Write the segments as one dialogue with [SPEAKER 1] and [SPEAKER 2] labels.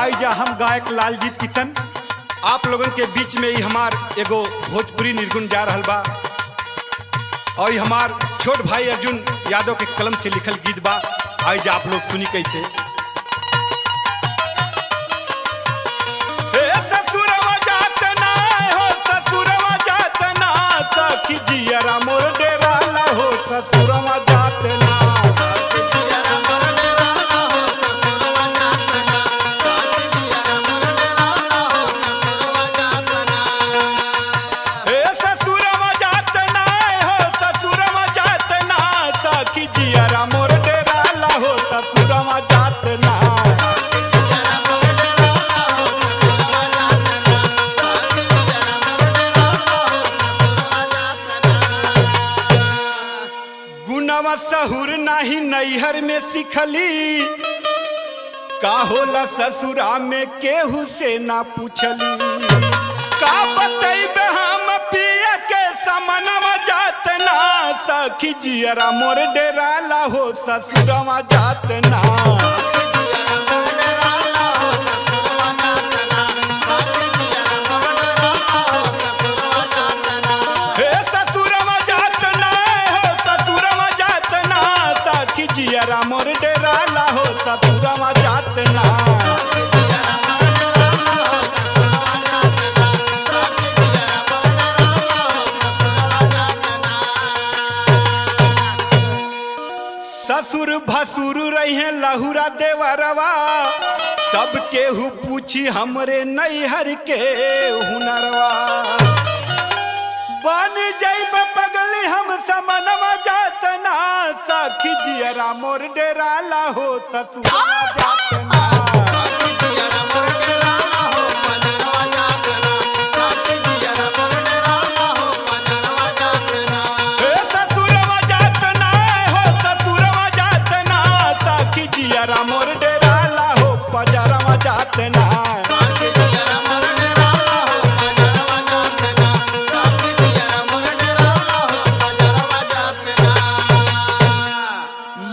[SPEAKER 1] आज जा हम गायक लालजीत किशन आप लोगन के बीच में ही हमार एगो भोजपुरी निर्गुण जा रहल बा और हमार छोट भाई अर्जुन यादव के कलम से लिखल गीत बा। आज आप लोग सुनी कैसे। ससुरवा जात ना हो ससुरवा जात ना सखी जियरा मोर डेरा ला हो ससुरवा जात ना सहुर नाही नैहर में सिखली का होला ससुरा में केहू से ना पूछली का बतैबे हम पिया के समनवा जात ना सखी जियरा मोर डेरा ला हो ससुरवा जात ना जियरा मोर डेरा ला हो ससुरवा जात ना ससुर भसुर रहे लहुरा देवरवा सब केहू पूछी हमरे नैहर के हुनरवा बन जाइब पगली हम समनवा जात ना सखी जियरा मोर डेरा ला हो ससुरवा जात ना ससुरवा जात ना हो ससुरवा जात ना सखी जियरा मोर डेरा ला हो पजरवा जात ना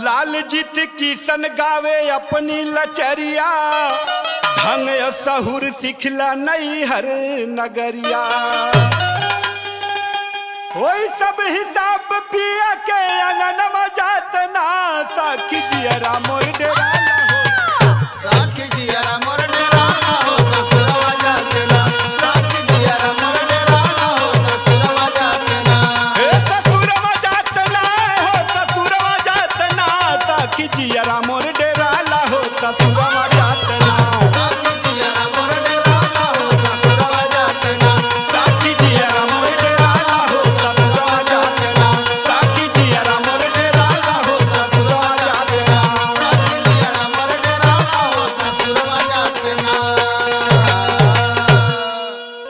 [SPEAKER 1] लालजीत किशन गावे अपनी लचरिया ढंग सहुर सिखला नैहर नगरिया वही सब हिसाब पिया के अंगनवा जात ना सखी जियरा मोर डेरा
[SPEAKER 2] सखी जियरा मोर डेरा हो ससुरवा जात ना सखी जियरा मोर डेरा हो ससुरवा जात ना
[SPEAKER 1] ससुरवा जात ना हो ससुरवा जात ना सखी जियरा मोर डेरा ला हो ससुरवा